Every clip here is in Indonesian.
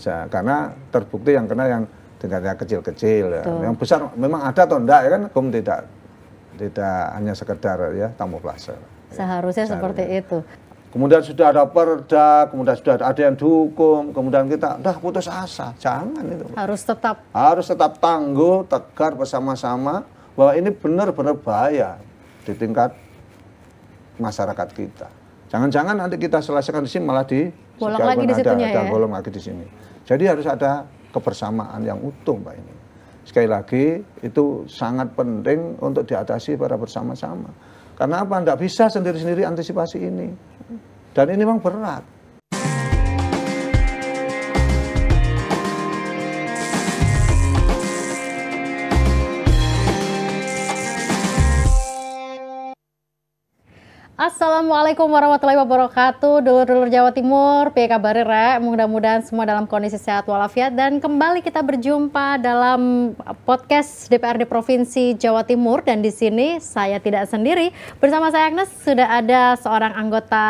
Karena terbukti yang kena yang tingkatnya kecil-kecil ya. Yang besar memang ada atau enggak ya kan, hukum tidak hanya sekedar ya kamuflase. Seharusnya seperti itu. Kemudian sudah ada perda, kemudian sudah ada yang dihukum, kemudian kita udah putus asa. Jangan itu. Harus tetap tangguh, tegar bersama-sama bahwa ini benar-benar bahaya di tingkat masyarakat kita. Jangan-jangan nanti kita selesaikan di sini malah bolong lagi di situnya ya. Bolong lagi di sini. Jadi harus ada kebersamaan yang utuh, Mbak ini. Sekali lagi itu sangat penting untuk diatasi pada bersama-sama. Karena apa? Tidak bisa sendiri-sendiri antisipasi ini. Dan ini memang berat. Assalamualaikum warahmatullahi wabarakatuh. Dulur-dulur Jawa Timur, piye kabare rek? Mudah-mudahan semua dalam kondisi sehat walafiat. Dan kembali kita berjumpa dalam podcast DPRD Provinsi Jawa Timur. Dan di sini saya tidak sendiri. Bersama saya Agnes sudah ada seorang anggota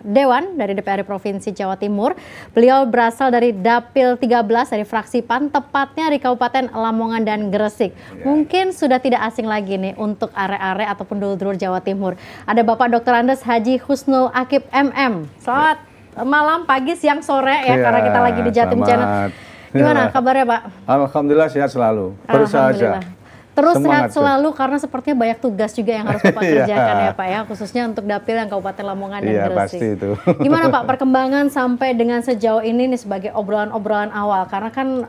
Dewan dari DPRD Provinsi Jawa Timur. Beliau berasal dari Dapil 13 dari fraksi PAN, tepatnya di Kabupaten Lamongan dan Gresik. Mungkin sudah tidak asing lagi nih untuk are-are ataupun dulur-dulur Jawa Timur. Ada Bapak Dr. Andes Haji Husnul Akib MM. Selamat malam, pagi, siang, sore ya, karena kita lagi di Jatim Channel. Gimana kabarnya Pak? Alhamdulillah sehat selalu. Bersahaja. Terus semangat sehat selalu karena sepertinya banyak tugas juga yang harus Bapak kerjakan ya Pak ya, khususnya untuk Dapil yang Kabupaten Lamongan dan Gresik. Pasti itu. Gimana Pak perkembangan sampai dengan sejauh ini nih sebagai obrolan-obrolan awal? Karena kan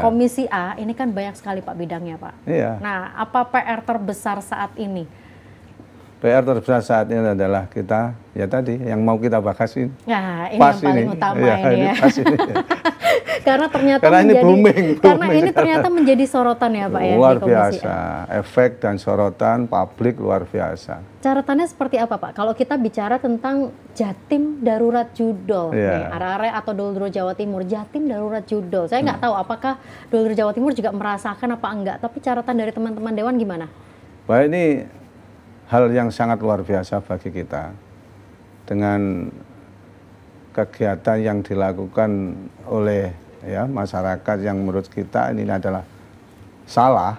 Komisi A ini kan banyak sekali Pak bidangnya Pak. Nah, apa PR terbesar saat ini? PR terbesar saat ini adalah kita, ya tadi, yang mau kita bakasin. Nah, ini yang paling utama ini ya. Karena ternyata ini booming. Karena ini ternyata menjadi sorotan ya Pak ya. Luar biasa, efek dan sorotan publik luar biasa. Caratannya seperti apa Pak? Kalau kita bicara tentang Jatim Darurat Judol, nih, are-are atau dulur Jawa Timur, Jatim Darurat Judol. Saya nggak tahu apakah dulur Jawa Timur juga merasakan apa enggak, tapi caratan dari teman-teman Dewan gimana? Wah, ini hal yang sangat luar biasa bagi kita dengan kegiatan yang dilakukan oleh masyarakat yang menurut kita ini adalah salah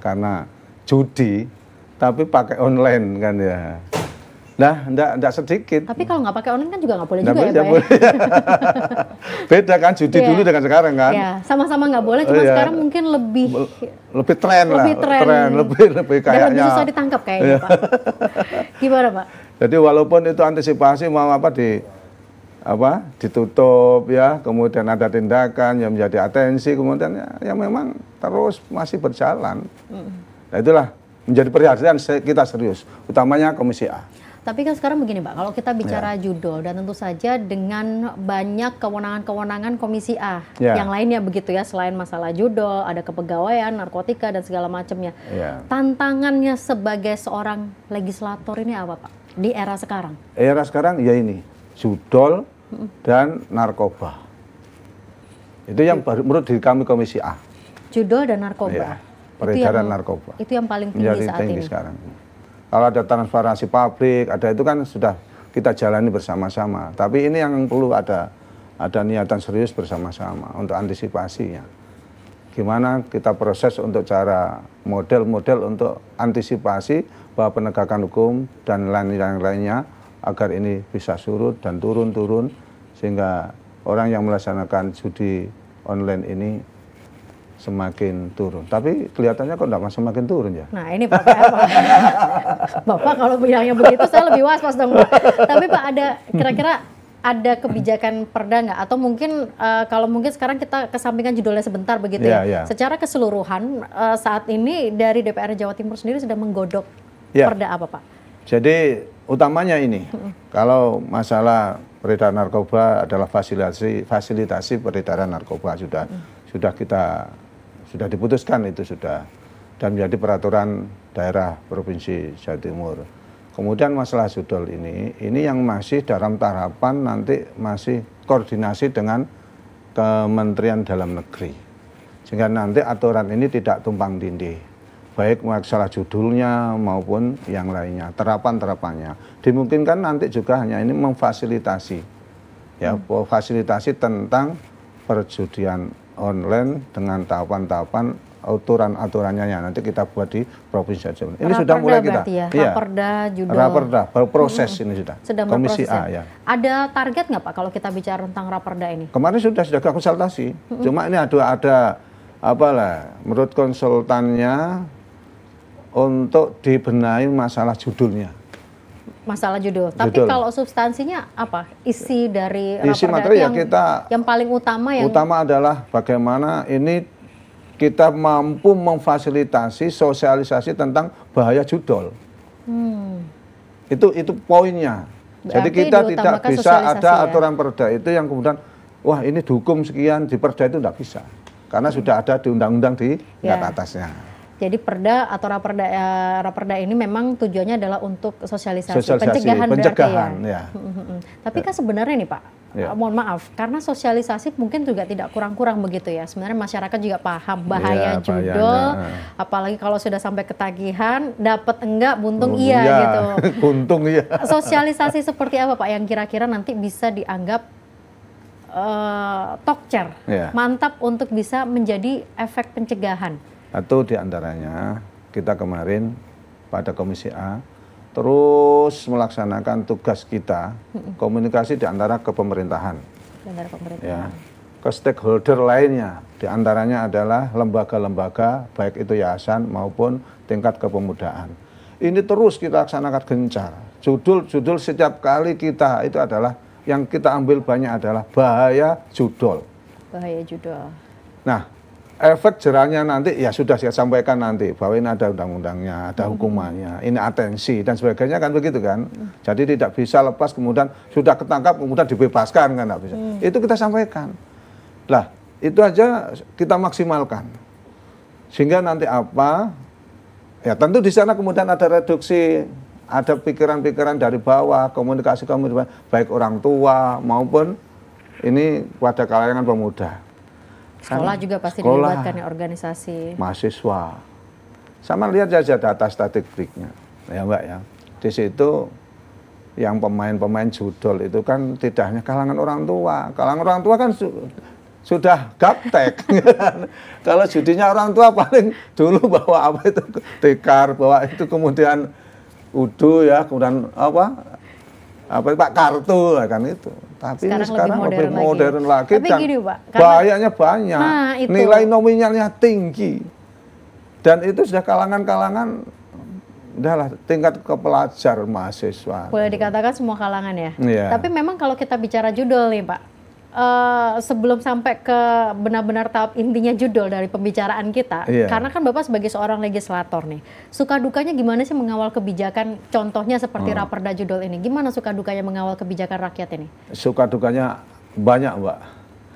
karena judi tapi pakai online kan ya. Nah, enggak sedikit. Tapi kalau nggak pakai online kan juga nggak boleh juga ya Pak ya? Beda kan judi dulu dengan sekarang kan? Iya, sama-sama nggak boleh, cuma sekarang mungkin lebih tren lah. Lebih kayaknya. Dan lebih susah ditangkap kayaknya Pak. Gimana Pak? Jadi walaupun itu antisipasi mau ditutup ya, kemudian ada tindakan yang menjadi atensi, kemudian ya memang terus masih berjalan. Nah itulah menjadi perhatian kita serius, utamanya Komisi A. Tapi kan sekarang begini Pak, kalau kita bicara judol dan tentu saja dengan banyak kewenangan-kewenangan Komisi A yang lainnya begitu ya, selain masalah judol, ada kepegawaian, narkotika dan segala macamnya. Tantangannya sebagai seorang legislator ini apa Pak di era sekarang? Era sekarang ya ini, judol dan narkoba. Itu yang menurut diri kami Komisi A. Judol dan narkoba. Peredaran narkoba. Itu yang paling tinggi saat ini. Sekarang. Kalau ada transparansi publik, ada itu kan sudah kita jalani bersama-sama. Tapi ini yang perlu ada niatan serius bersama-sama untuk antisipasinya. Gimana kita proses untuk cara model-model untuk antisipasi bahwa penegakan hukum dan lain-lainnya agar ini bisa surut dan turun-turun sehingga orang yang melaksanakan judi online ini semakin turun. Tapi kelihatannya kok enggak semakin turun ya. Nah ini Pak, Bapak kalau bilangnya begitu saya lebih was-was dong Pak. Tapi Pak kira-kira ada kebijakan perda nggak? Atau mungkin kalau mungkin sekarang kita kesampingkan judulnya sebentar begitu ya. Secara keseluruhan saat ini dari DPR Jawa Timur sendiri sudah menggodok perda apa Pak? Jadi utamanya ini, kalau masalah peredaran narkoba adalah fasilitasi peredaran narkoba sudah diputuskan itu sudah dan menjadi peraturan daerah Provinsi Jawa Timur. Kemudian masalah judol ini yang masih dalam tahapan nanti masih koordinasi dengan Kementerian Dalam Negeri. Sehingga nanti aturan ini tidak tumpang tindih. Baik masalah judulnya maupun yang lainnya, terapannya. Dimungkinkan nanti juga hanya ini memfasilitasi. Ya, fasilitasi tentang perjudian online dengan tahapan-tahapan aturan-aturannya yang nanti kita buat di Provinsi Jawa Timur. Ini Raperda sudah mulai kita. Ya? Iya. Raperda judul. Raperda, berproses ini sudah. Komisi berproses, A ya. Ada target nggak Pak kalau kita bicara tentang Raperda ini? Kemarin sudah konsultasi. Cuma ini ada apalah menurut konsultannya untuk dibenahi masalah judulnya. Masalah judul. Tapi kalau substansinya apa? Isi dari isi Raperda materi ya kita yang paling utama adalah bagaimana ini kita mampu memfasilitasi sosialisasi tentang bahaya judol. Itu poinnya. Jadi kita tidak bisa ada aturan perda itu yang kemudian wah ini dihukum sekian di perda itu tidak bisa. Karena sudah ada di undang-undang di atasnya. Jadi perda atau raperda ini memang tujuannya adalah untuk sosialisasi pencegahan berarti ya. Tapi kan sebenarnya nih Pak, mohon maaf, karena sosialisasi mungkin juga tidak kurang-kurang begitu ya. Sebenarnya masyarakat juga paham bahaya judol, apalagi kalau sudah sampai ketagihan, dapat enggak, buntung iya gitu. Buntung iya. Sosialisasi seperti apa Pak yang kira-kira nanti bisa dianggap tokcer, mantap untuk bisa menjadi efek pencegahan? Satu diantaranya kita kemarin pada Komisi A terus melaksanakan tugas kita komunikasi diantara ke pemerintahan, ya, ke stakeholder lainnya, diantaranya adalah lembaga-lembaga baik itu yayasan maupun tingkat kepemudaan. Ini terus kita laksanakan gencar. Judul setiap kali kita itu adalah yang kita ambil banyak adalah bahaya judol. Bahaya judol. Nah, efek jerahnya nanti ya sudah saya sampaikan nanti bahwa ini ada undang-undangnya, ada hukumannya, ini atensi dan sebagainya kan begitu kan. Jadi tidak bisa lepas kemudian sudah ketangkap kemudian dibebaskan kan tidak bisa. Itu kita sampaikan. Lah itu aja kita maksimalkan sehingga nanti apa? Ya tentu di sana kemudian ada reduksi, ada pikiran-pikiran dari bawah, komunikasi baik orang tua maupun ini pada kalangan pemuda. Sekolah juga pasti dilibatkan ya, organisasi. Mahasiswa. Sama lihat saja data statistiknya. Ya Mbak ya. Di situ yang pemain-pemain judol itu kan tidak hanya kalangan orang tua. Kalangan orang tua kan sudah gaptek. Kalau judinya orang tua paling dulu bawa apa itu tikar, bawa itu kemudian udu ya, kemudian apa Pak kartu kan itu. Tapi sekarang lebih modern lagi. Tapi dan gini, Pak, bahayanya banyak, nilai nominalnya tinggi, dan itu sudah kalangan-kalangan, udahlah tingkat kepelajar mahasiswa. Boleh dikatakan semua kalangan ya. Tapi memang kalau kita bicara judul nih Pak, sebelum sampai ke benar-benar tahap intinya judul dari pembicaraan kita, karena kan Bapak sebagai seorang legislator nih, suka dukanya gimana sih mengawal kebijakan, contohnya seperti Raperda judul ini, gimana suka dukanya mengawal kebijakan rakyat ini? Suka dukanya banyak Mbak.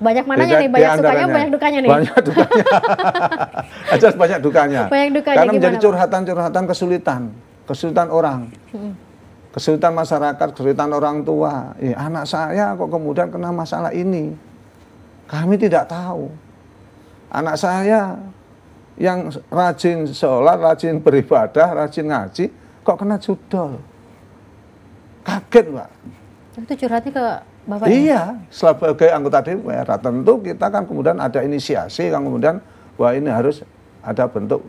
Banyak mananya nih, banyak sukanya, banyak dukanya nih? Banyak dukanya, aja banyak dukanya. Banyak dukanya karena menjadi curhatan-curhatan kesulitan orang. Kesulitan masyarakat, kesulitan orang tua. Anak saya kok kemudian kena masalah ini. Kami tidak tahu. Anak saya yang rajin sholat, rajin beribadah, rajin ngaji, kok kena judol. Kaget Pak. Itu curhatnya ke Bapak? Iya, sebagai anggota DPR. Tentu kita kan kemudian ada inisiasi, kan kemudian wah ini harus ada bentuk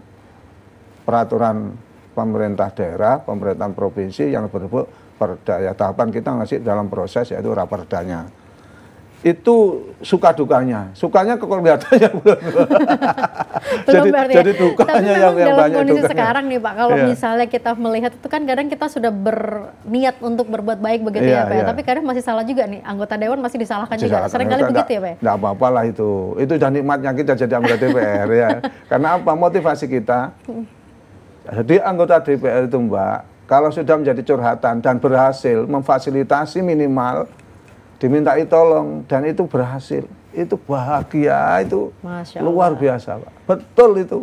peraturan pemerintah daerah, pemerintahan provinsi yang berbentuk perda. Ya, tahapan kita masih dalam proses yaitu raperdanya. Itu suka dukanya. Sukanya kelihatannya belum. jadi dukanya yang banyak. Dalam kondisi sekarang nih Pak, kalau misalnya kita melihat itu kan kadang kita sudah berniat untuk berbuat baik begitu ya Pak. Tapi kadang masih salah juga nih, anggota dewan masih disalahkan juga. Seringkali begitu ya Pak. Enggak apa-apa lah itu. Itu udah nikmatnya kita jadi anggota DPR ya. Karena apa? Motivasi kita. Jadi anggota DPR itu Mbak, kalau sudah menjadi curhatan dan berhasil memfasilitasi minimal, dimintai tolong dan itu berhasil, itu bahagia, itu luar biasa Pak. Betul itu.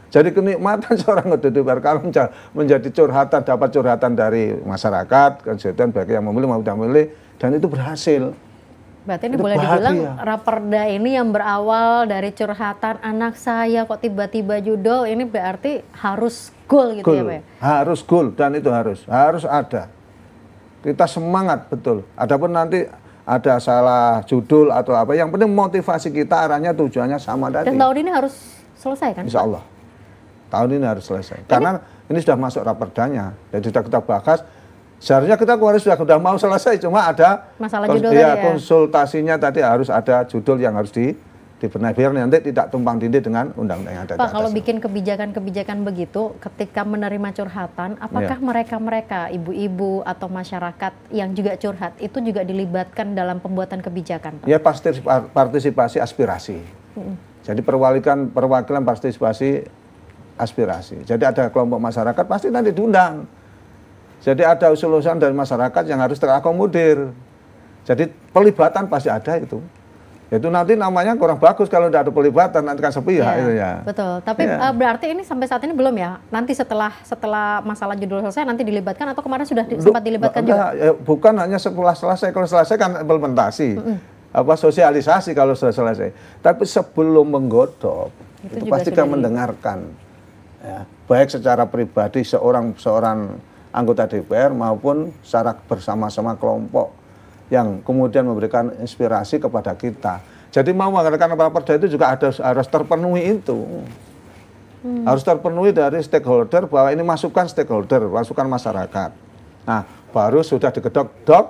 Jadi kenikmatan seorang anggota DPR kalau menjadi curhatan, dapat curhatan dari masyarakat, konstituen baik yang memilih maupun tidak memilih, dan itu berhasil. Berarti ini boleh dibilang Raperda ini yang berawal dari curhatan anak saya kok tiba-tiba judol, ini berarti harus goal gitu ya Pak? Harus goal dan itu harus ada. Kita semangat betul. Adapun nanti ada salah judul atau apa. Yang penting motivasi kita arahnya tujuannya sama tadi. Dan tahun ini harus selesai kan? Insya Allah. Tahun ini harus selesai. Karena ini sudah masuk raperdanya. Jadi sudah kita bahas. Seharusnya kita kemarin sudah mau selesai. Cuma ada masalah judul tadi ya. Konsultasinya tadi harus ada judul yang harus dibenahi. Biar nanti tidak tumpang tindih dengan undang-undang yang ada. Pak, kalau bikin kebijakan-kebijakan begitu, ketika menerima curhatan, apakah mereka-mereka, ibu-ibu atau masyarakat yang juga curhat, itu juga dilibatkan dalam pembuatan kebijakan, Pak? Ya, partisipasi aspirasi. Jadi perwakilan partisipasi aspirasi. Jadi ada kelompok masyarakat pasti nanti diundang. Jadi ada usul-usulan dari masyarakat yang harus terakomodir. Jadi pelibatan pasti ada itu. Itu nanti namanya kurang bagus kalau tidak ada pelibatan, nanti kan sepihak itu ya. Betul, tapi berarti ini sampai saat ini belum ya? Nanti setelah masalah judul selesai nanti dilibatkan atau kemarin sudah sempat dilibatkan juga? Bukan hanya setelah selesai, kalau selesai kan implementasi, sosialisasi kalau sudah selesai. Tapi sebelum menggodok, itu pasti kan mendengarkan. Ya, baik secara pribadi seorang anggota DPR maupun secara bersama-sama kelompok yang kemudian memberikan inspirasi kepada kita. Jadi mau mengadakan raperda itu juga harus terpenuhi itu. Harus terpenuhi dari stakeholder, bahwa ini masukan stakeholder, masukan masyarakat. Nah, baru sudah digedok-dok,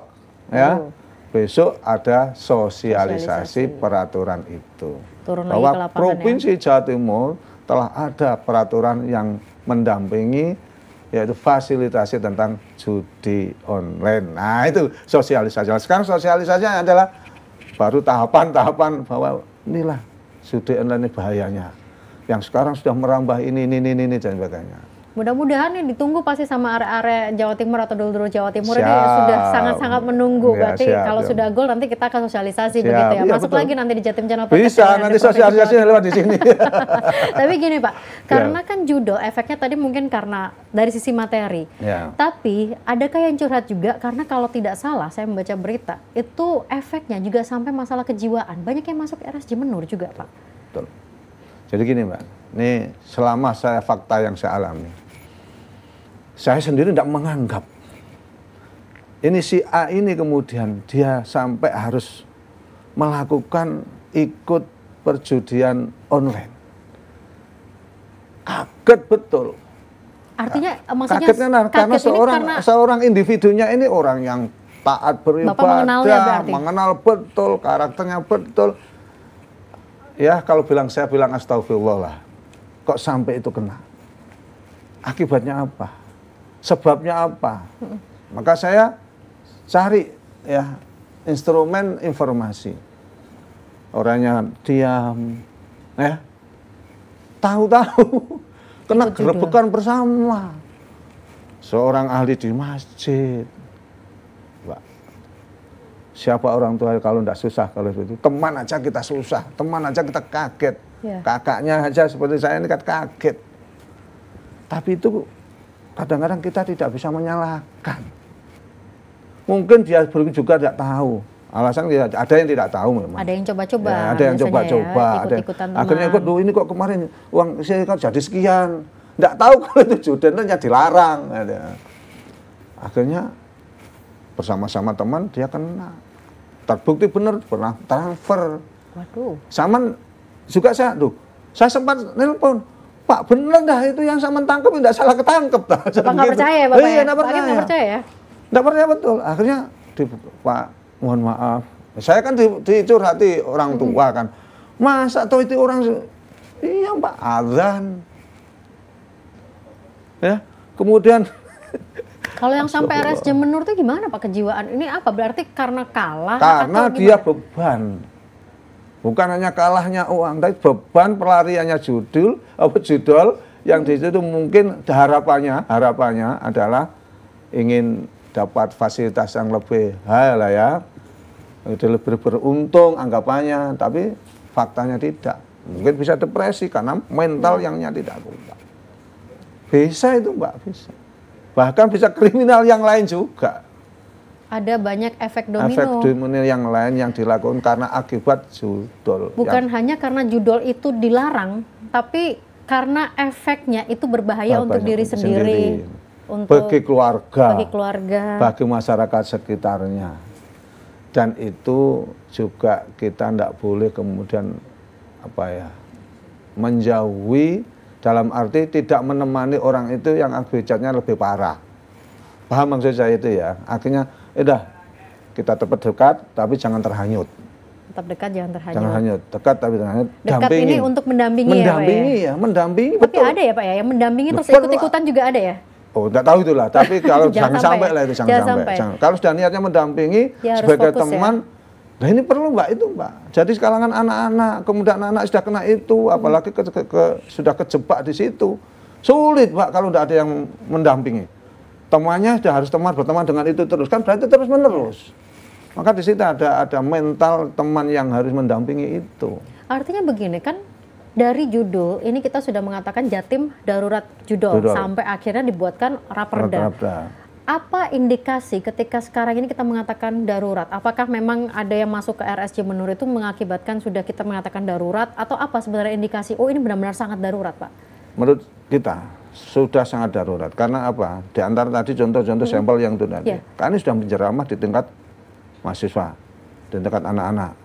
ya. Besok ada sosialisasi peraturan itu. Turun bahwa lagi ke lapangan, Provinsi Jawa Timur telah ada peraturan yang mendampingi, yaitu fasilitasi tentang judi online. Nah, itu sosialisasi. Sekarang sosialisasinya adalah baru tahapan-tahapan bahwa inilah judi online ini bahayanya. Yang sekarang sudah merambah ini dan sebagainya. Mudah-mudahan nih ditunggu pasti sama area-area Jawa Timur atau dulur Jawa Timur ini sudah sangat-sangat menunggu. Berarti kalau sudah goal nanti kita akan sosialisasi begitu ya. Masuk lagi nanti di Jatim Channel Podcast. Bisa, nanti sosialisasinya lewat di sini. Tapi gini Pak, karena kan judul efeknya tadi mungkin karena dari sisi materi. Tapi adakah yang curhat juga karena kalau tidak salah saya membaca berita, itu efeknya juga sampai masalah kejiwaan. Banyak yang masuk RSJ Menur juga Pak. Betul. Jadi gini Mbak, ini selama fakta yang saya alami, saya sendiri tidak menganggap ini si A ini kemudian dia sampai harus melakukan ikut perjudian online. Kaget betul. Artinya maksudnya karena seorang individunya ini orang yang taat beribadah, mengenal betul, karakternya betul. Ya, kalau saya bilang astagfirullah lah. Kok sampai itu kena? Akibatnya apa? Sebabnya apa? Maka saya cari ya instrumen informasi. Orangnya diam, ya tahu-tahu kena gerebekan bersama. Seorang ahli di masjid. Mbak, siapa orang tua kalau tidak susah kalau itu? Teman aja kita susah, teman aja kita kaget. Kakaknya aja seperti saya ini kan kaget. Tapi itu kadang-kadang kita tidak bisa menyalahkan. Mungkin dia juga tidak tahu. Alasan ada yang tidak tahu memang. Ada yang coba-coba. Ya, ada yang coba-coba. Akhirnya ikut, ini kok kemarin uang saya kan jadi sekian. Tidak tahu kalau itu judennya dilarang. Akhirnya bersama-sama teman dia kena. Terbukti benar pernah transfer. Waduh. Sama juga saya sempat nelpon. Pak, bener dah itu yang saya tangkap tidak salah ketangkep. Bapak nggak percaya ya Bapak? Iya, nggak percaya ya? Nggak percaya betul. Akhirnya, Pak, mohon maaf. Saya kan dicurhati orang tua kan. Masa toh itu orang, iya Pak, azan. Ya, kemudian. Kalau yang sampai RSJ Menur itu gimana Pak kejiwaan? Ini apa? Berarti karena kalah? Karena dia beban. Bukan hanya kalahnya uang, tapi beban pelariannya judul yang di situ mungkin harapannya adalah ingin dapat fasilitas yang lebih hal lah ya, lebih beruntung anggapannya, tapi faktanya tidak. Mungkin bisa depresi karena mental yangnya tidak kuat. Bisa itu Mbak, bisa. Bahkan bisa kriminal yang lain juga. Ada banyak efek domino. Efek domino yang lain yang dilakukan karena akibat judul. Bukan hanya karena judul itu dilarang, tapi karena efeknya itu berbahaya untuk diri sendiri. Untuk bagi keluarga, bagi masyarakat sekitarnya. Dan itu juga kita tidak boleh kemudian menjauhi, dalam arti tidak menemani orang itu yang hajatnya lebih parah. Paham maksud saya itu ya? Akhirnya, kita tetap dekat, tapi jangan terhanyut. Tetap dekat, jangan terhanyut. Jangan hanyut, dekat tapi terhanyut. Dekat ini untuk mendampingi, mendampingi ya, Pak, mendampingi. Tapi betul. Ada ya Pak ya, yang mendampingi terus ikut-ikutan juga ada ya? Oh, enggak tahu itulah. Tapi kalau jangan sampai lah itu, jangan sampai. Kalau sudah niatnya mendampingi ya, sebagai teman, nah ini perlu Mbak itu Mbak. Jadi kalangan anak-anak, kemudian anak-anak sudah kena itu, apalagi sudah kejebak di situ, sulit Mbak kalau tidak ada yang mendampingi. Temannya sudah harus berteman dengan itu terus, kan berarti terus menerus. Maka di situ ada mental teman yang harus mendampingi itu. Artinya begini kan, dari judul ini kita sudah mengatakan Jatim darurat judul. Sampai akhirnya dibuatkan Raperda. Apa indikasi ketika sekarang ini kita mengatakan darurat? Apakah memang ada yang masuk ke RSJ Menur itu mengakibatkan sudah kita mengatakan darurat, atau apa sebenarnya indikasi? Oh, ini benar-benar sangat darurat, Pak. Menurut kita sudah sangat darurat. Karena apa? Di antara tadi contoh-contoh sampel yang itu tadi, kami sudah menjeramah di tingkat mahasiswa, di tingkat anak-anak,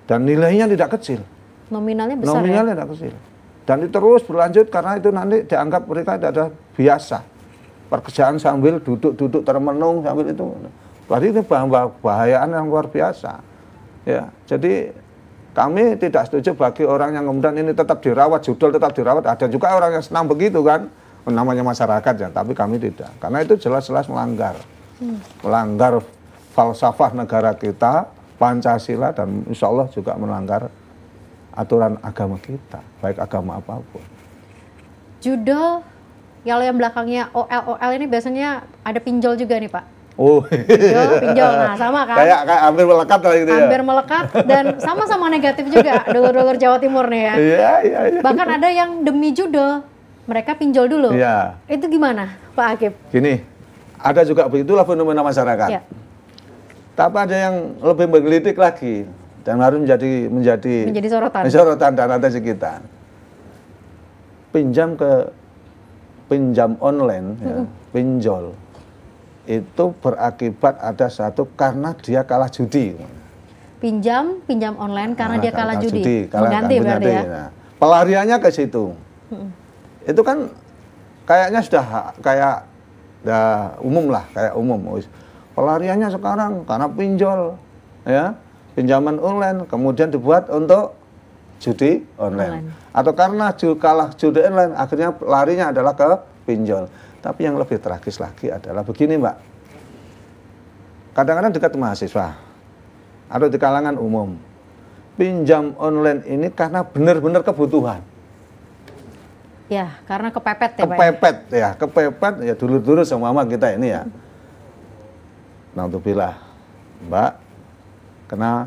dan nilainya tidak kecil. Nominalnya besar. Nominalnya tidak kecil. Dan itu terus berlanjut karena itu nanti dianggap mereka ada biasa. Pekerjaan sambil duduk-duduk termenung sambil itu. Berarti itu bahayaan yang luar biasa. Ya, jadi kami tidak setuju bagi orang yang kemudian ini tetap dirawat, judul tetap dirawat. Ada juga orang yang senang begitu kan, namanya masyarakat ya, tapi kami tidak. Karena itu jelas-jelas melanggar. Melanggar falsafah negara kita, Pancasila, dan insya Allah juga melanggar aturan agama kita, baik agama apapun. Judul kalau yang belakangnya OL ini biasanya ada pinjol juga nih Pak. Oh, pinjol, nah sama kan? Kayak hampir melekat lah gitu ya. Hampir melekat dan sama-sama negatif juga, dulur-dulur Jawa Timur nih ya. Iya. Bahkan ada yang demi judul mereka pinjol dulu. Iya. Itu gimana Pak Akib? Gini, ada juga begitulah fenomena masyarakat. Ya. Tapi ada yang lebih menggelitik lagi dan harus menjadi sorotan dan atensi kita. Pinjam online, ya, pinjol itu berakibat ada satu karena dia kalah judi. Pinjam online karena dia kalah judi. Mengganti berarti ya. Nah, pelariannya ke situ. Itu kan kayaknya sudah kayak umum lah, kayak umum. Pelariannya sekarang karena pinjol, ya, pinjaman online, kemudian dibuat untuk judi online. Atau karena kalah judi online, akhirnya larinya adalah ke pinjol. Tapi yang lebih tragis lagi adalah begini Mbak, kadang-kadang dekat mahasiswa atau di kalangan umum, pinjam online ini karena benar-benar kebutuhan. Ya, karena kepepet ya Pak. Kepepet ya dulu-dulu sama kita ini ya. Naudzubillah, Mbak kena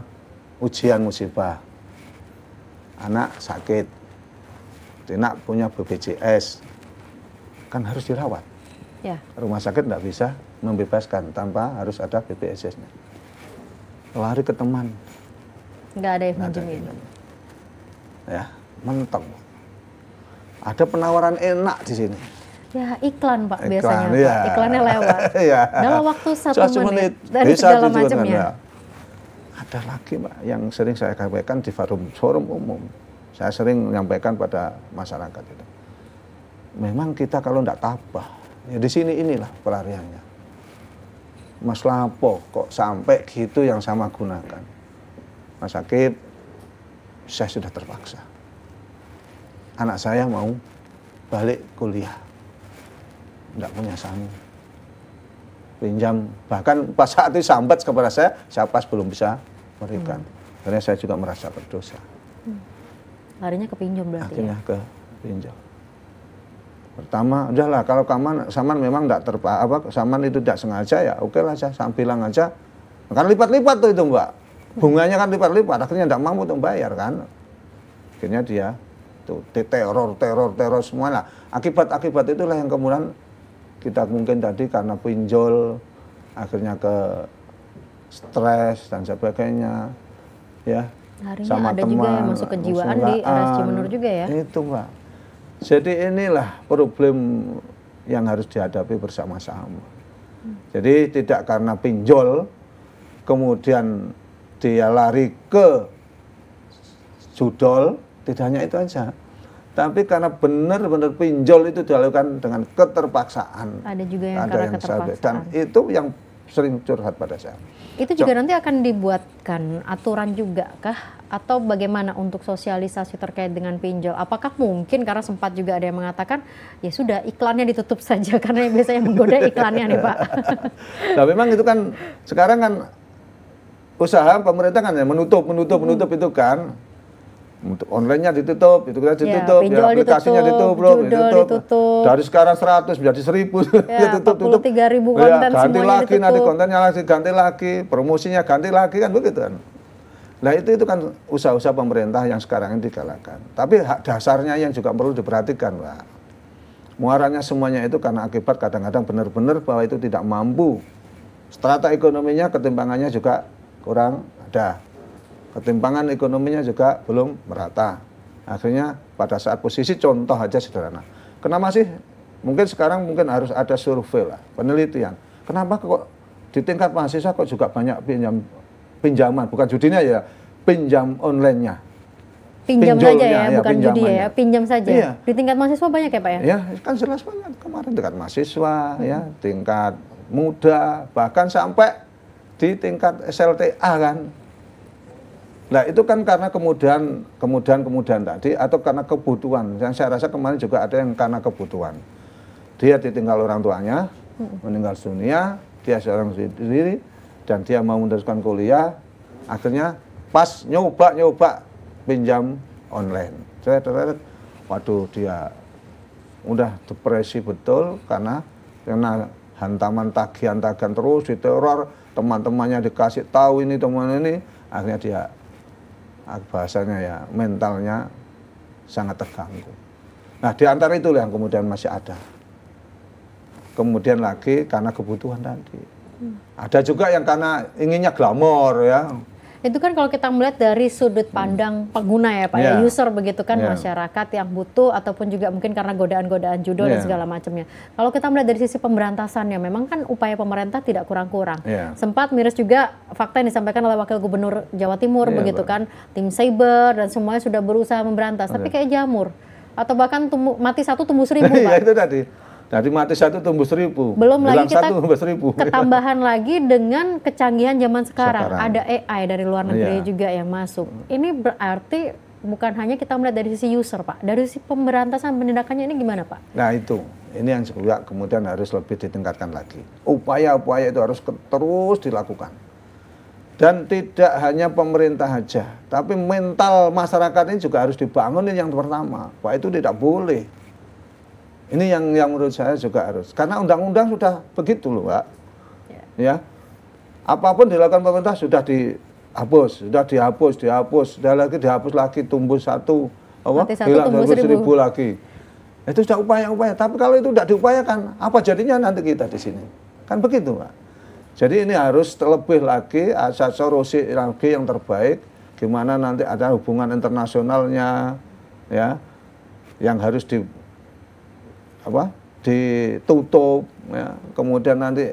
ujian musibah, anak sakit, tidak punya BPJS, kan harus dirawat. Ya. Rumah sakit tidak bisa membebaskan tanpa harus ada BPJS-nya. Lari ke teman. Nggak ada yang minjemin. Ya, mentok. Ada penawaran enak di sini. Ya, iklan Pak biasanya. Ya. Pak. Iklannya lewat. Ya. Dalam waktu 1 menit. Dari bisa segala macamnya. Ada lagi Mbak yang sering saya sampaikan di forum umum. Saya sering menyampaikan pada masyarakat itu. Memang kita kalau tidak tabah, ya di sini inilah pelariannya. Mas lapo kok sampai gitu yang sama gunakan. Mas Akib, saya sudah terpaksa. Anak saya mau balik kuliah, tidak punya sanggup. Pinjam, bahkan pas saat itu sambat kepada saya pas belum bisa berikan. Karena saya juga merasa berdosa. Larinya ke pinjam berarti. Akhirnya ke pinjam. Pertama, udahlah kalau saman memang tidak saman itu tidak sengaja ya, oke lah saya bilang aja. Kan lipat-lipat tuh itu Mbak. Bunganya kan lipat-lipat, akhirnya tidak mampu untuk bayar kan. Akhirnya dia tuh teror semua lah. Akibat itulah yang kemudian kita mungkin tadi karena pinjol akhirnya ke stres dan sebagainya, ya. Harinya sama ada teman, juga yang masuk kejiwaan di RSJ Menur juga ya. Itu Mbak. Jadi inilah problem yang harus dihadapi bersama-sama. Jadi tidak karena pinjol kemudian dia lari ke judol, tidak hanya itu aja. Tapi karena benar-benar pinjol itu dilakukan dengan keterpaksaan. Ada juga yang karena keterpaksaan. Dan itu yang sering curhat pada saya. Itu juga nanti akan dibuatkan aturan juga kah? Atau bagaimana untuk sosialisasi terkait dengan pinjol? Apakah mungkin, karena sempat juga ada yang mengatakan, ya sudah iklannya ditutup saja, karena yang biasanya menggoda iklannya nih Pak. Nah memang itu kan, sekarang kan usaha pemerintah kan ya menutup itu kan. Untuk online-nya ditutup, itu kita ditutup, ya, aplikasinya ditutup, dari sekarang 100 menjadi 1000, ya, tutup. 43.000 konten ya, ganti lagi, ditutup. nanti kontennya lagi, ganti lagi, promosinya ganti lagi, kan begitu kan. Nah itu kan usaha-usaha pemerintah yang sekarang ini digalakan. Tapi hak dasarnya yang juga perlu diperhatikan, Pak. Muaranya semuanya itu karena akibat kadang-kadang benar-benar bahwa itu tidak mampu. Strata ekonominya, ketimpangannya juga kurang ada. Ketimpangan ekonominya juga belum merata. Akhirnya pada saat posisi, contoh aja sederhana. Kenapa sih? Mungkin sekarang harus ada survei lah, penelitian. Kenapa kok di tingkat mahasiswa kok juga banyak pinjaman, bukan judinya ya, pinjam online-nya. Pinjam saja ya, bukan judi ya, pinjam saja. Iya. Di tingkat mahasiswa banyak ya Pak ya? Ya, kan jelas banget. Kemarin tingkat mahasiswa, ya, tingkat muda, bahkan sampai di tingkat SLTA kan. Nah itu kan karena kemudian tadi atau karena kebutuhan. Yang saya rasa kemarin juga ada yang karena kebutuhan. Dia ditinggal orang tuanya, meninggal dunia, dia seorang sendiri, dan dia mau meneruskan kuliah. Akhirnya pas nyoba pinjam online. Waduh dia udah depresi betul karena hantaman tagihan-tagihan terus diteror, teman-temannya dikasih tahu ini teman ini, akhirnya dia bahasanya ya mentalnya sangat terganggu. Nah di antara itu yang kemudian masih ada. Kemudian lagi karena kebutuhan tadi. Ada juga yang karena inginnya glamor ya. Itu kan kalau kita melihat dari sudut pandang pengguna ya Pak, ya, user begitu kan, masyarakat yang butuh ataupun juga mungkin karena godaan-godaan judul dan segala macamnya. Kalau kita melihat dari sisi pemberantasannya, memang kan upaya pemerintah tidak kurang-kurang. Sempat miris juga fakta yang disampaikan oleh Wakil Gubernur Jawa Timur begitu kan, tim cyber dan semuanya sudah berusaha memberantas, tapi kayak jamur atau bahkan mati satu tumbuh 1000 Pak. Ya itu tadi. Jadi mati satu tumbuh 1000. Belum lagi kita kita ketambahan lagi dengan kecanggihan zaman sekarang. Ada AI dari luar negeri juga yang masuk. Ini berarti bukan hanya kita melihat dari sisi user Pak, dari sisi pemberantasan penindakannya ini gimana Pak? Nah itu, ini yang juga kemudian harus lebih ditingkatkan lagi. Upaya-upaya itu harus terus dilakukan. Dan tidak hanya pemerintah saja, tapi mental masyarakat ini juga harus dibangun yang pertama. Bahwa itu tidak boleh. Ini yang menurut saya juga harus, karena undang-undang sudah begitu loh Pak. Ya, apapun dilakukan pemerintah sudah dihapus, sudah dihapus lagi, tumbuh satu, hilang 1000 lagi. Itu sudah upaya-upaya. Tapi kalau itu tidak diupayakan, apa jadinya nanti kita di sini? Kan begitu Pak. Jadi ini harus terlebih lagi, solusi lagi yang terbaik, gimana nanti ada hubungan internasionalnya, ya, yang harus ditutup, ya. Kemudian nanti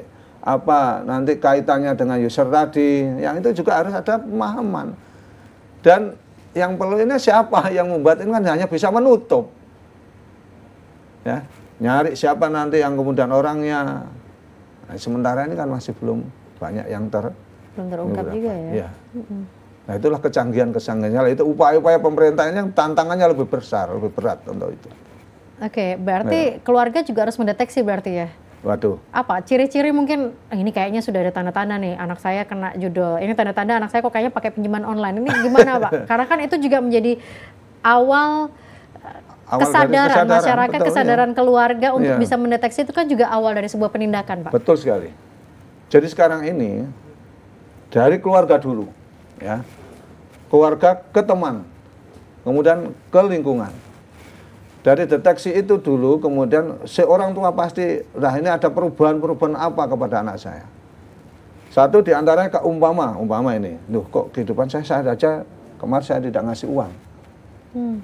nanti kaitannya dengan user tadi, yang itu juga harus ada pemahaman. Dan yang perlu ini siapa yang membuat ini kan hanya bisa menutup, ya, nyari siapa nanti yang kemudian orangnya. Nah, sementara ini kan masih belum banyak yang belum terungkap juga ya. Nah itulah kecanggihan-kecanggihannya, itu upaya-upaya pemerintah ini yang tantangannya lebih besar, lebih berat untuk itu. Oke, berarti keluarga juga harus mendeteksi berarti ya? Waduh. Apa ciri-ciri mungkin ini kayaknya sudah ada tanda-tanda nih anak saya kena judul. Ini tanda-tanda anak saya kok kayaknya pakai pinjaman online. Ini gimana Pak? Karena kan itu juga menjadi awal kesadaran masyarakat, betul, kesadaran keluarga untuk bisa mendeteksi, itu kan juga awal dari sebuah penindakan Pak. Betul sekali. Jadi sekarang ini dari keluarga dulu, ya, keluarga ke teman, kemudian ke lingkungan. Dari deteksi itu dulu, kemudian seorang tua pasti, nah ini ada perubahan-perubahan apa kepada anak saya. Satu diantaranya umpama ini, loh kok kehidupan saya saja kemarin saya tidak ngasih uang.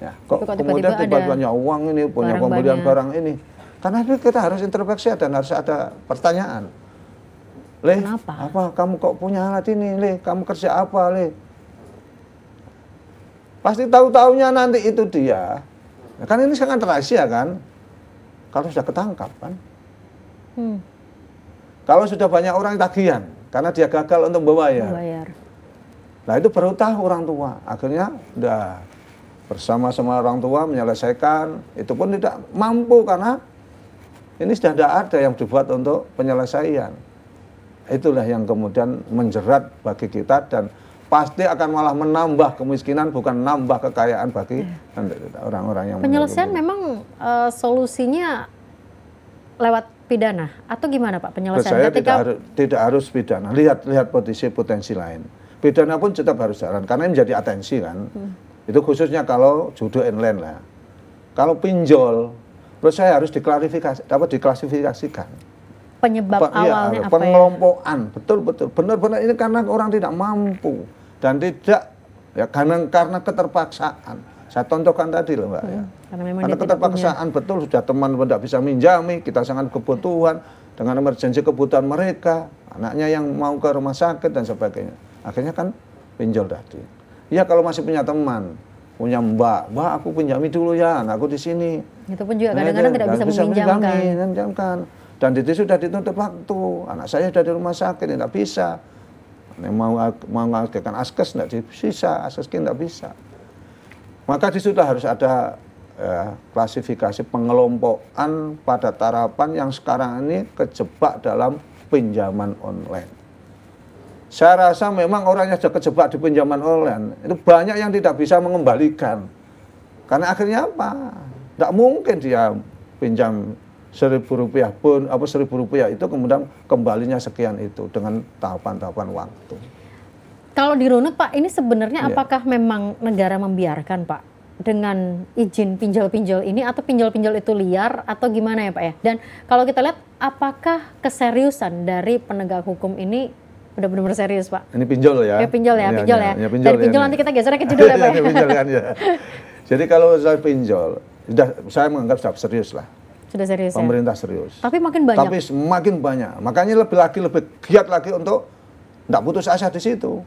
Ya, kok kemudian tiba-tiba uang ini, punya pembelian barang ini. Karena itu kita harus introspeksi dan harus ada pertanyaan. Le, Kenapa? apa kamu kok punya alat ini, Le? Kamu kerja apa, Le? Pasti tahu-taunya nanti itu dia. Nah, kan ini sangat rahasia kan? Kalau sudah ketangkap kan? Kalau sudah banyak orang tagihan, karena dia gagal untuk membayar. Nah itu baru tahu orang tua. Akhirnya udah bersama-sama orang tua menyelesaikan. Itu pun tidak mampu karena ini sudah tidak ada yang dibuat untuk penyelesaian. Itulah yang kemudian menjerat bagi kita dan pasti akan malah menambah kemiskinan, bukan nambah kekayaan bagi orang-orang yang penyelesaian memang solusinya lewat pidana atau gimana Pak penyelesaian? Saya tidak harus pidana. Lihat potensi lain. Pidana pun tetap harus jalan karena ini menjadi atensi kan. Itu khususnya kalau judi online lah. Kalau pinjol, menurut saya harus diklasifikasikan. Penyebab awalnya apa pengelompokan, betul benar-benar ini karena orang tidak mampu dan tidak ya karena keterpaksaan. Saya contohkan tadi loh Mbak ya. Karena keterpaksaan betul sudah teman tidak bisa minjami, kita sangat kebutuhan dengan emergensi kebutuhan mereka, anaknya yang mau ke rumah sakit dan sebagainya. Akhirnya kan pinjol tadi. Ya kalau masih punya teman, punya mbak aku pinjami dulu ya, anakku di sini. Itu pun juga kadang-kadang tidak bisa meminjamkan. Dan itu sudah dituntut waktu, anak saya sudah di rumah sakit, tidak bisa. Mau mengagihkan askes, tidak bisa, askeskin tidak bisa. Maka di situ harus ada klasifikasi pengelompokan pada tarapan yang sekarang ini kejebak dalam pinjaman online. Saya rasa memang orang yang sudah kejebak di pinjaman online, itu banyak yang tidak bisa mengembalikan. Karena akhirnya apa? Tidak mungkin dia pinjam Rp1.000 pun, Rp1.000 itu kemudian kembalinya sekian itu dengan tahapan-tahapan waktu. Kalau dirunut Pak, ini sebenarnya apakah memang negara membiarkan Pak dengan izin pinjol-pinjol ini atau pinjol-pinjol itu liar atau gimana ya Pak ya? Dan kalau kita lihat apakah keseriusan dari penegak hukum ini udah benar-benar serius Pak? Ini pinjol ya? Ya pinjol ya. Dari pinjol nanti kita gesernya ke judul ya Pak ya? Pinjol kan ya. Jadi kalau saya pinjol, saya menganggap sudah serius lah. Sudah serius pemerintah ya? Serius. Tapi makin banyak. Tapi semakin banyak. Makanya lebih giat lagi untuk tidak putus asa di situ.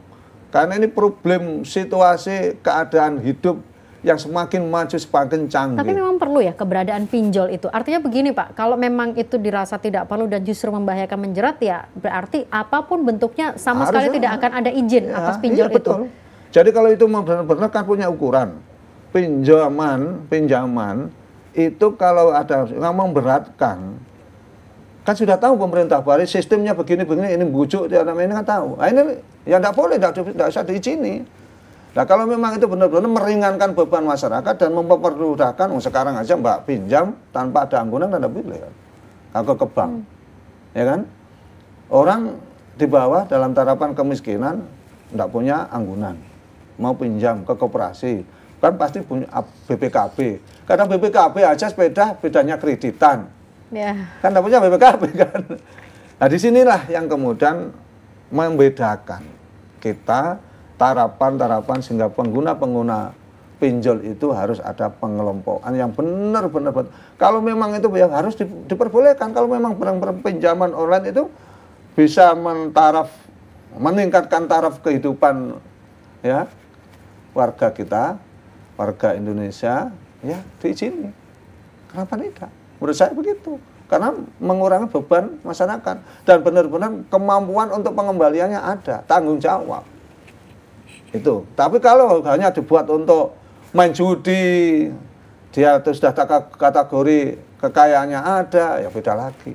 Karena ini problem situasi keadaan hidup yang semakin maju semakin canggih. Tapi memang perlu ya keberadaan pinjol itu. Artinya begini Pak, kalau memang itu dirasa tidak perlu dan justru membahayakan menjerat ya berarti apapun bentuknya sama sekali tidak akan ada izin atas pinjol itu. Betul. Jadi kalau itu benar-benar kan punya ukuran. Pinjaman itu kalau ada yang memberatkan, kan sudah tahu pemerintah Bali sistemnya begini-begini, ini bujuk, ini kan tahu. Nah ini ya tidak boleh, tidak usah diizini. Nah kalau memang itu benar-benar meringankan beban masyarakat dan mempermudahkan, sekarang aja Mbak pinjam tanpa ada anggunan tidak boleh kan, aku ke bank, ya kan? Orang di bawah dalam tarapan kemiskinan tidak punya anggunan, mau pinjam ke koperasi, kan pasti punya BPKB. Kadang BPKB aja sepeda bedanya kreditan, kan tidak punya BPKB kan. Nah disinilah yang kemudian membedakan kita tarapan sehingga pengguna pinjol itu harus ada pengelompokan yang benar-benar. Kalau memang itu ya harus diperbolehkan. Kalau memang benar-benar pinjaman online itu bisa meningkatkan taraf kehidupan ya warga kita, warga Indonesia, ya diizini. Kenapa tidak? Menurut saya begitu. Karena mengurangi beban masyarakat dan benar-benar kemampuan untuk pengembaliannya ada, tanggung jawab. Itu. Tapi kalau hanya dibuat untuk main judi, dia sudah kategori kekayaannya ada, ya beda lagi.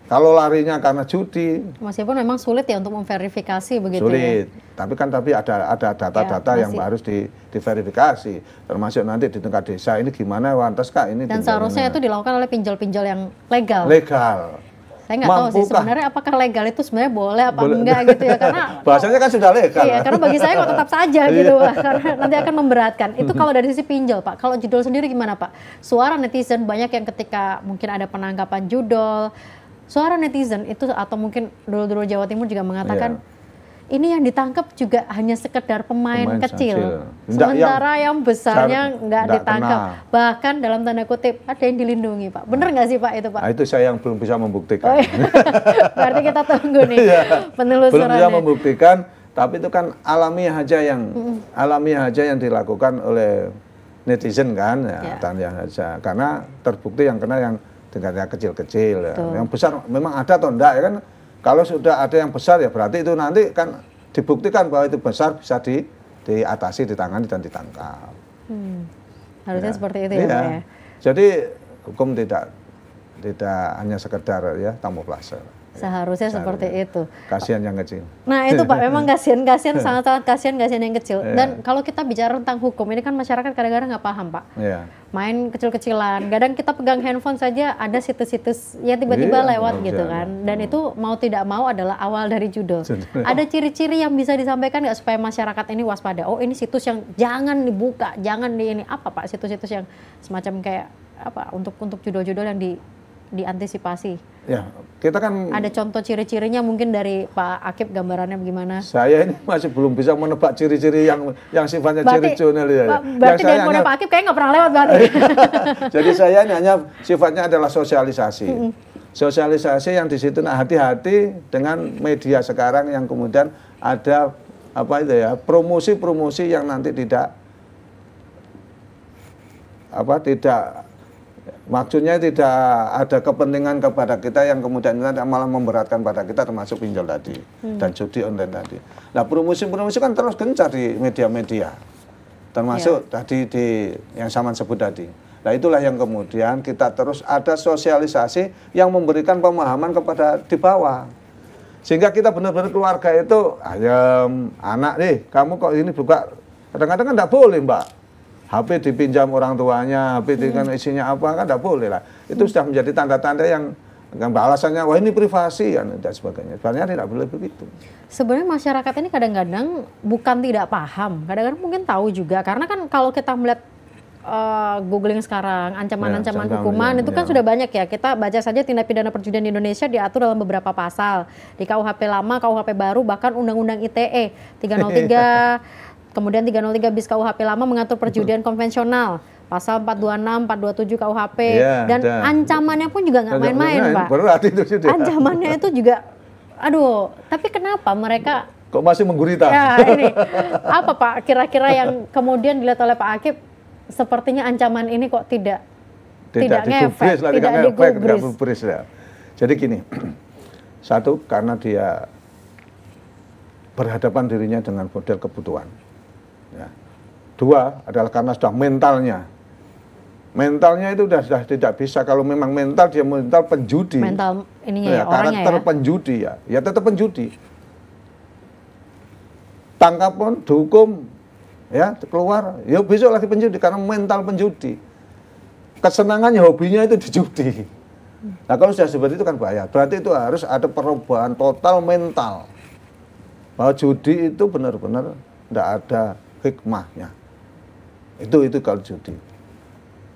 Kalau larinya karena judi, meskipun memang sulit ya untuk memverifikasi begitu. Sulit. Ya. Tapi ada data-data yang harus diverifikasi, termasuk nanti di tingkat desa ini gimana, lantas kak ini. Dan seharusnya itu dilakukan oleh pinjol-pinjol yang legal. Legal. Saya nggak tahu sih sebenarnya apakah legal itu sebenarnya boleh apa enggak gitu ya, karena bahasanya kan sudah legal. Iya, karena bagi saya kok tetap saja gitu Pak, karena nanti akan memberatkan. Itu kalau dari sisi pinjol Pak. Kalau judol sendiri gimana Pak? Suara netizen banyak yang ketika mungkin ada penangkapan judol, suara netizen itu atau mungkin dulu-dulu Jawa Timur juga mengatakan ini yang ditangkap juga hanya sekedar pemain kecil. Nggak, Sementara yang besarnya nggak ditangkap. kena. Bahkan dalam tanda kutip ada yang dilindungi, Pak. Bener nggak sih Pak itu, Pak? Nah, itu saya yang belum bisa membuktikan. Oh, iya. Berarti kita tunggu nih penelusurannya. Belum bisa membuktikan, tapi itu kan alamiah aja yang dilakukan oleh netizen kan, ya. Tanya saja. Karena terbukti yang kena yang tingkatnya kecil-kecil, ya. Yang besar memang ada atau enggak ya kan? Kalau sudah ada yang besar ya berarti itu nanti kan dibuktikan bahwa itu besar bisa diatasi, ditangani dan ditangkap. Harusnya seperti itu ya, iya. Pak ya. Jadi hukum tidak hanya sekedar ya kamuflase. Seharusnya seperti itu. Kasihan yang kecil. Nah itu Pak, memang kasihan sangat-sangat kasihan yang kecil. Dan kalau kita bicara tentang hukum, ini kan masyarakat kadang-kadang nggak paham Pak. Main kecil-kecilan, kadang kita pegang handphone saja ada situs-situs ya tiba-tiba lewat gitu kan. Dan itu mau tidak mau adalah awal dari judul. Ada ciri-ciri yang bisa disampaikan nggak supaya masyarakat ini waspada? Oh ini situs yang jangan dibuka, jangan di ini. Apa Pak situs-situs yang semacam kayak apa untuk judul-judul yang diantisipasi? Ya, kita kan ada contoh ciri-cirinya mungkin dari Pak Akip, gambarannya bagaimana? Saya ini masih belum bisa menebak ciri-ciri yang sifatnya ciri jurnal ya. Berarti dari mulai Pak Akip kayaknya nggak pernah lewat berarti. Jadi saya ini hanya sifatnya adalah sosialisasi. Sosialisasi yang di situ hati-hati dengan media sekarang yang kemudian ada apa itu ya, promosi-promosi yang nanti tidak maksudnya tidak ada kepentingan kepada kita yang kemudian malah memberatkan pada kita, termasuk pinjol tadi dan judi online tadi. Nah promosi kan terus gencar di media-media, termasuk tadi di yang Saman sebut tadi. Nah itulah yang kemudian kita terus ada sosialisasi yang memberikan pemahaman kepada di bawah. Sehingga kita benar-benar keluarga itu, ayam, anak nih, kamu kok ini buka, kadang-kadang kan tidak boleh Mbak. HP dipinjam orang tuanya, HP dengan isinya apa kan tidak boleh lah. Itu sudah menjadi tanda-tanda yang alasannya wah ini privasi dan sebagainya. Sebenarnya tidak boleh begitu. Sebenarnya masyarakat ini kadang-kadang bukan tidak paham, kadang-kadang mungkin tahu juga. Karena kan kalau kita melihat googling sekarang ancaman-ancaman hukuman itu kan sudah banyak ya. Kita baca saja tindak pidana perjudian di Indonesia diatur dalam beberapa pasal di KUHP lama, KUHP baru, bahkan Undang-Undang ITE 303. Kemudian 303 bis KUHP lama mengatur perjudian konvensional, pasal 426, 427 KUHP, dan ancamannya pun juga nggak main-main, Pak. Berat itu sudah. Ancamannya itu juga, aduh, tapi kenapa mereka kok masih menggurita? Ya ini, apa Pak kira-kira yang kemudian dilihat oleh Pak Akip, sepertinya ancaman ini kok tidak ngefek, tidak digubris. Ya. Jadi gini, satu karena dia berhadapan dirinya dengan model kebutuhan. Ya. Dua adalah karena sudah mentalnya itu sudah tidak bisa. Kalau memang mental dia mental penjudi, mental ininya ya, karakter penjudi ya tetap penjudi. Tangkap pun dihukum ya keluar, ya besok lagi penjudi karena mental penjudi. Kesenangannya, hobinya itu di judi. Nah kalau sudah seperti itu kan bahaya. Berarti itu harus ada perubahan total mental. Bahwa judi itu benar-benar tidak ada hikmahnya. Itu kalau judi.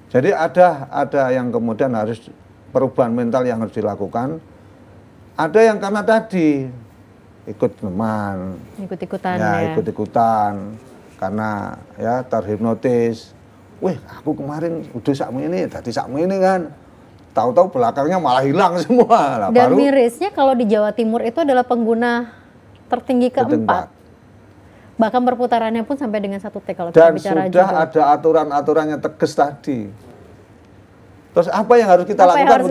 Jadi ada yang kemudian harus perubahan mental yang harus dilakukan. Ada yang karena tadi ikut teman, ikut-ikutan karena ya terhipnotis. Wih, aku kemarin udah sakmu ini, tadi sakmu ini kan. Tahu-tahu belakangnya malah hilang semua. Dan mirisnya kalau di Jawa Timur itu adalah pengguna tertinggi keempat. Bahkan perputarannya pun sampai dengan 1 T kalau kita bicara juga. Dan sudah ada aturan-aturannya tegas tadi. Terus apa yang harus kita lakukan?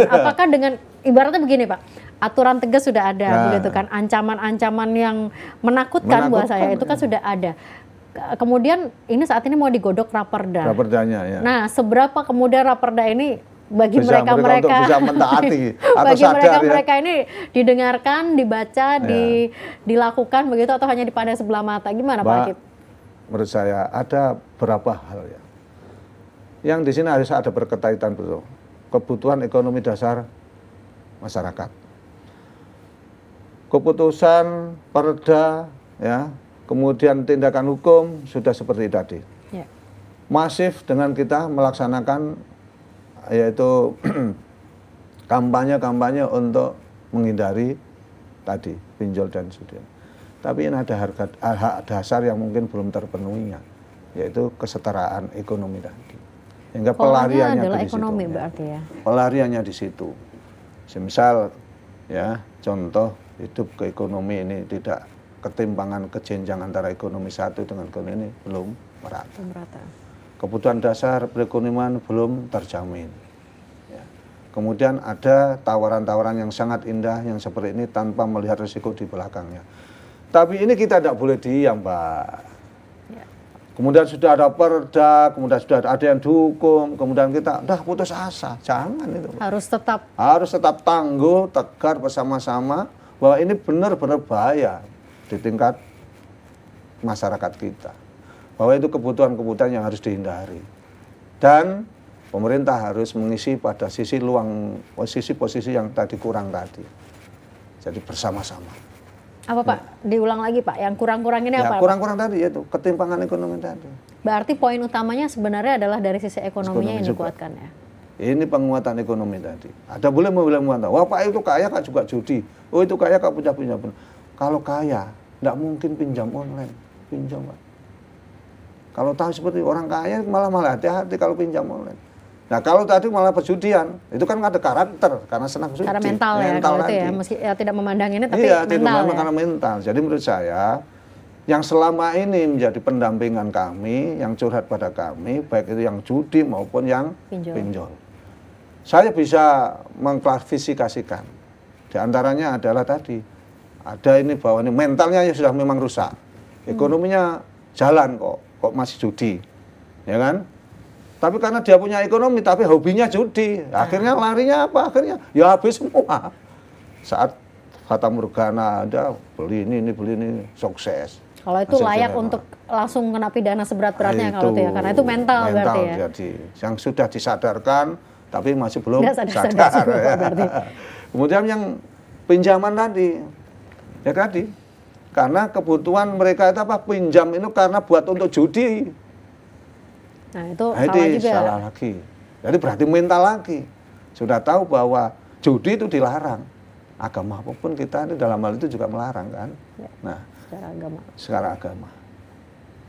Apakah dengan, ibaratnya begini Pak, aturan tegas sudah ada, begitu kan, ancaman-ancaman yang menakutkan buat saya itu kan sudah ada. Kemudian ini saat ini mau digodok Raperda. Raperdanya ya. Nah, seberapa kemudian Raperda ini bagi mereka bisa mentaati atau bagi mereka ini didengarkan, dibaca, dilakukan begitu atau hanya dipandang sebelah mata, gimana Pak Akip? Menurut saya ada beberapa hal ya yang di sini harus ada berkaitan betul. Kebutuhan ekonomi dasar masyarakat, keputusan perda ya, kemudian tindakan hukum sudah seperti tadi masif dengan kita melaksanakan yaitu kampanye untuk menghindari tadi pinjol dan judi. Tapi ini ada hak dasar yang mungkin belum terpenuhi, yaitu kesetaraan ekonomi tadi. Sehingga pelariannya adalah di ekonomi situ, berarti ya. Pelariannya di situ. Semisal ya contoh hidup ke ekonomi ini tidak ketimpangan kejenjang antara ekonomi satu dengan ekonomi ini belum merata. Kebutuhan dasar perekonomian belum terjamin. Ya. Kemudian ada tawaran-tawaran yang sangat indah yang seperti ini tanpa melihat risiko di belakangnya. Tapi ini kita tidak boleh diam, Pak. Ya. Kemudian sudah ada perda, kemudian sudah ada yang dihukum, kemudian kita udah putus asa. Jangan itu, Pak. Harus tetap tangguh, tegar bersama-sama bahwa ini benar-benar bahaya di tingkat masyarakat kita. Bahwa itu kebutuhan-kebutuhan yang harus dihindari. Dan pemerintah harus mengisi pada sisi posisi yang tadi kurang tadi. Jadi bersama-sama. Apa Pak? Diulang lagi Pak, yang kurang-kurang ini apa? Kurang-kurang tadi yaitu ketimpangan ekonomi tadi. Berarti poin utamanya sebenarnya adalah dari sisi ekonominya yang dikuatkan ya? Ini penguatan ekonomi tadi. Ada boleh mengatakan, wah Pak itu kaya Kak juga judi. Oh itu kaya Kak punya. Kalau kaya, tidak mungkin pinjam online. Pinjam Pak. Kalau tahu seperti orang kaya malah hati-hati kalau pinjam online. Nah kalau tadi malah perjudian, itu kan ada karakter karena senang judi. Karena mental ya, kalau itu ya, meski ya, tidak memandang ini tapi iya, mental tidak memandang ya. karena mental. Jadi menurut saya, yang selama ini menjadi pendampingan kami, yang curhat pada kami, baik itu yang judi maupun yang pinjol. Saya bisa mengklarifikasikan. Di antaranya adalah tadi, ada ini bahwa ini mentalnya ya sudah memang rusak. Ekonominya jalan kok masih judi. Ya kan? Tapi karena dia punya ekonomi, tapi hobinya judi. Akhirnya larinya apa? Akhirnya ya habis semua. Saat Fata Morgana ada, beli ini, sukses. Kalau itu layak untuk langsung kena pidana seberat-beratnya kalau itu ya. Karena itu mental berarti ya. Jadi, yang sudah disadarkan, tapi masih belum sadar. Berarti. Kemudian yang pinjaman tadi, ya tadi. Karena kebutuhan mereka itu apa? Pinjam itu karena buat untuk judi. Nah itu salah juga. Salah lagi. Jadi berarti mental lagi. Sudah tahu bahwa judi itu dilarang. Agama apapun kita ini dalam hal itu juga melarang kan. Ya, nah, secara agama.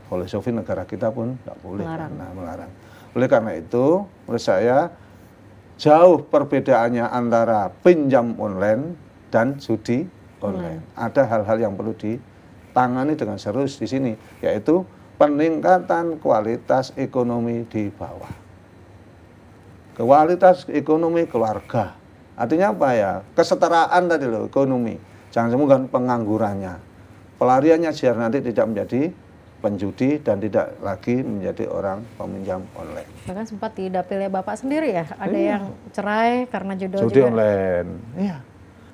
Filosofi negara kita pun tidak boleh. Melarang. Oleh karena itu, menurut saya jauh perbedaannya antara pinjam online dan judi online. Ada hal-hal yang perlu ditangani dengan serius di sini, yaitu peningkatan kualitas ekonomi di bawah. Kualitas ekonomi keluarga. Artinya apa ya? Kesetaraan tadi loh ekonomi. Jangan semoga penganggurannya. Pelariannya biar nanti tidak menjadi penjudi dan tidak lagi menjadi orang peminjam online. Bahkan sempat didapilnya Bapak sendiri ya? Ada yang cerai karena judi juga. Online. Iya.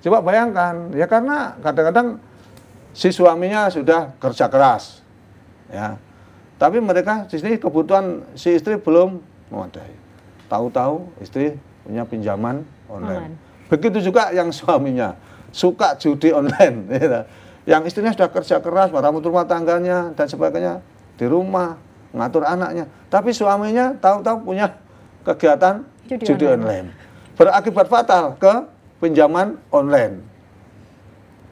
Coba bayangkan, ya karena kadang-kadang si suaminya sudah kerja keras. Ya. Tapi mereka di sini kebutuhan si istri belum memadai. Tahu-tahu istri punya pinjaman online. Begitu juga yang suaminya suka judi online. Yang istrinya sudah kerja keras, merawat rumah tangganya dan sebagainya di rumah, ngatur anaknya. Tapi suaminya tahu-tahu punya kegiatan judi online. Berakibat fatal ke pinjaman online.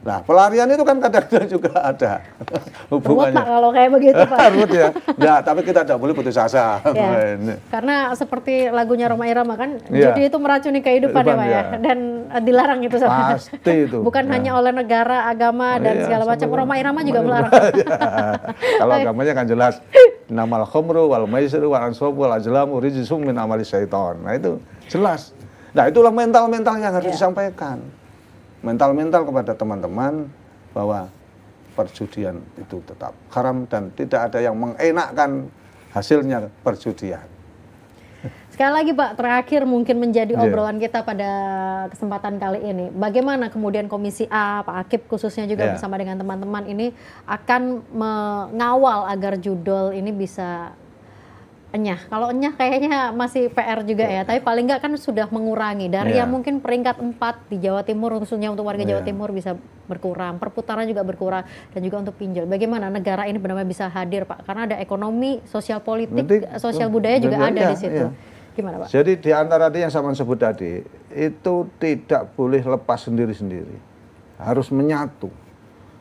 Nah, pelarian itu kan kadang-kadang juga ada hubungannya. Rumut, kalau kayak begitu, Pak. Rumut ya. Ya, tapi kita tidak boleh putus asa. Ya. Karena seperti lagunya Rhoma Irama kan, judi itu meracuni kehidupan ya, Pak ya. Dan dilarang itu sama. Pasti itu. Bukan hanya oleh negara, agama dan segala macam. Rhoma Irama juga melarang. Kalau agamanya kan jelas. Innamal khamru wal maisiru wal ansabu wal azlamu rijsum min amali syaiton. Nah, itu jelas. Nah, itulah mental-mental yang harus disampaikan. Mental-mental kepada teman-teman bahwa perjudian itu tetap haram dan tidak ada yang mengenakkan hasilnya perjudian. Sekali lagi Pak, terakhir mungkin menjadi obrolan kita pada kesempatan kali ini. Bagaimana kemudian Komisi A, Pak Akip khususnya juga bersama dengan teman-teman ini akan mengawal agar judul ini bisa enyah. Kalau enyah kayaknya masih PR juga ya, tapi paling nggak kan sudah mengurangi dari yang mungkin peringkat 4 di Jawa Timur, khususnya untuk warga Jawa Timur bisa berkurang, perputaran juga berkurang, dan juga untuk pinjol. Bagaimana negara ini benar-benar bisa hadir Pak? Karena ada ekonomi, sosial politik, sosial budaya juga ada di situ. Gimana Pak? Jadi di antara yang saya sebut tadi, itu tidak boleh lepas sendiri-sendiri. Harus menyatu.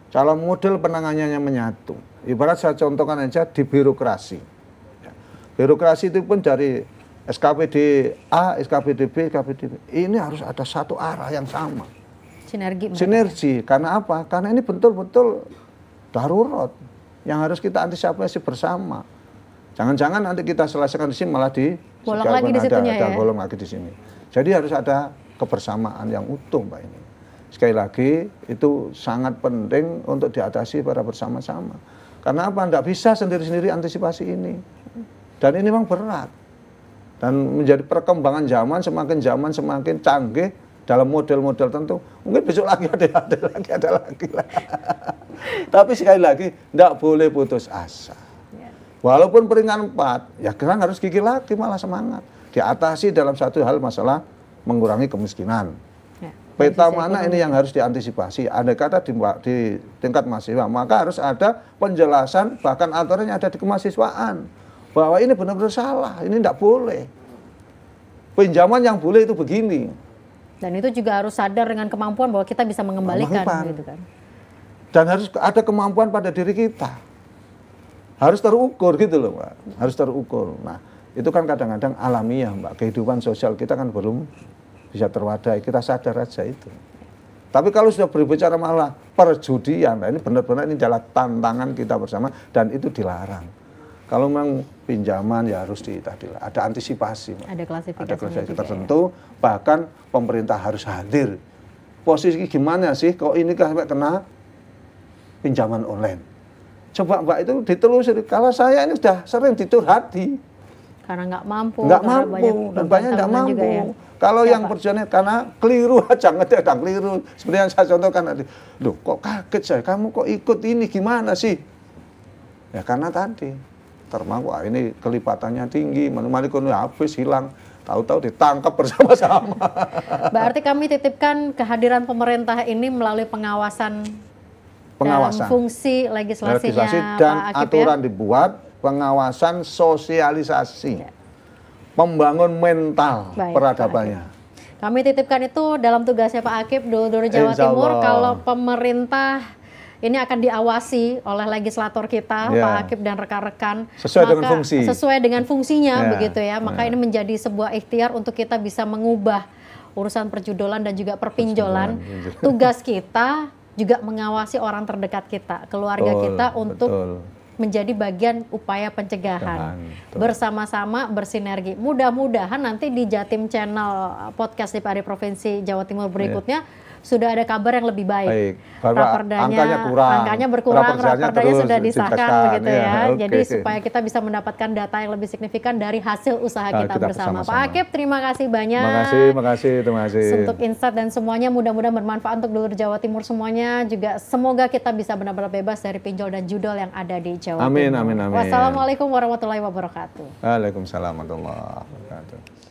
Kalau model penanganannya menyatu, ibarat saya contohkan aja di birokrasi. Birokrasi itu pun dari SKPD A, SKPD B, SKPD B. Ini harus ada satu arah yang sama. Sinergi. Sinergi. Karena apa? Karena ini betul-betul darurat yang harus kita antisipasi bersama. Jangan-jangan nanti kita selesaikan di sini malah bolong lagi di situnya ya. Bolong lagi di sini. Jadi harus ada kebersamaan yang utuh, Mbak ini. Sekali lagi itu sangat penting untuk diatasi pada bersama-sama. Karena apa? Tidak bisa sendiri-sendiri antisipasi ini. Dan ini memang berat. Dan menjadi perkembangan zaman semakin canggih dalam model-model tertentu. Mungkin besok lagi ada lagi. Tapi sekali lagi tidak boleh putus asa. Walaupun peringkat 4, ya kita harus gigih lagi, malah semangat. Diatasi dalam satu hal masalah mengurangi kemiskinan. Peta mana ini yang harus diantisipasi. Andai kata di tingkat mahasiswa, maka harus ada penjelasan, bahkan aturannya ada di kemahasiswaan. Bahwa ini benar-benar salah, ini tidak boleh. Pinjaman yang boleh itu begini. Dan itu juga harus sadar dengan kemampuan bahwa kita bisa mengembalikan. Gitu kan. Dan harus ada kemampuan pada diri kita. Harus terukur gitu loh, Mbak. Harus terukur. Nah, itu kan kadang-kadang alamiah, Mbak. Kehidupan sosial kita kan belum bisa terwadai, kita sadar aja itu. Tapi kalau sudah berbicara malah perjudian, nah ini benar-benar ini adalah tantangan kita bersama dan itu dilarang. Kalau memang pinjaman ya harus ada antisipasi, Mbak. Ada klasifikasi tertentu, ya. Bahkan pemerintah harus hadir. Posisi gimana sih kok ini sampai kena pinjaman online? Coba Mbak itu ditelusuri. Kalau saya ini sudah sering dicurhati. Karena nggak mampu. Nggak mampu, dan banyak nggak mampu. Ya. Kalau yang perjuangan karena keliru aja, kadang keliru. Seperti yang saya contohkan tadi. Loh kok kaget saya, kamu kok ikut ini gimana sih? Ya karena tadi, wah ini kelipatannya tinggi, manusia habis hilang. Tahu-tahu ditangkap bersama-sama. Berarti kami titipkan kehadiran pemerintah ini melalui pengawasan. Dan fungsi legislasinya dan Pak Akip, aturan ya? Dibuat, pengawasan, sosialisasi, ya. Membangun mental peradabannya. Kami titipkan itu dalam tugasnya Pak Akip, Dulur Jawa Timur, kalau pemerintah ini akan diawasi oleh legislator kita, ya. Pak Akip dan rekan-rekan. Sesuai dengan fungsinya, ya. Begitu ya. Maka ini menjadi sebuah ikhtiar untuk kita bisa mengubah urusan perjudolan dan juga perpinjolan. Tugas kita juga mengawasi orang terdekat kita, keluarga kita untuk menjadi bagian upaya pencegahan. Bersama-sama bersinergi. Mudah-mudahan nanti di Jatim Channel podcast DPRD Provinsi Jawa Timur berikutnya sudah ada kabar yang lebih baik. Angkanya berkurang, rapordanya sudah disahkan begitu ya. Jadi supaya kita bisa mendapatkan data yang lebih signifikan dari hasil usaha kita bersama. Pak Akip, terima kasih banyak. Terima kasih. Untuk insight dan semuanya mudah-mudahan bermanfaat untuk dulur Jawa Timur semuanya. Juga semoga kita bisa benar-benar bebas dari pinjol dan judol yang ada di Jawa Timur. Amin. Wassalamualaikum warahmatullahi wabarakatuh. Waalaikumsalam warahmatullahi wabarakatuh.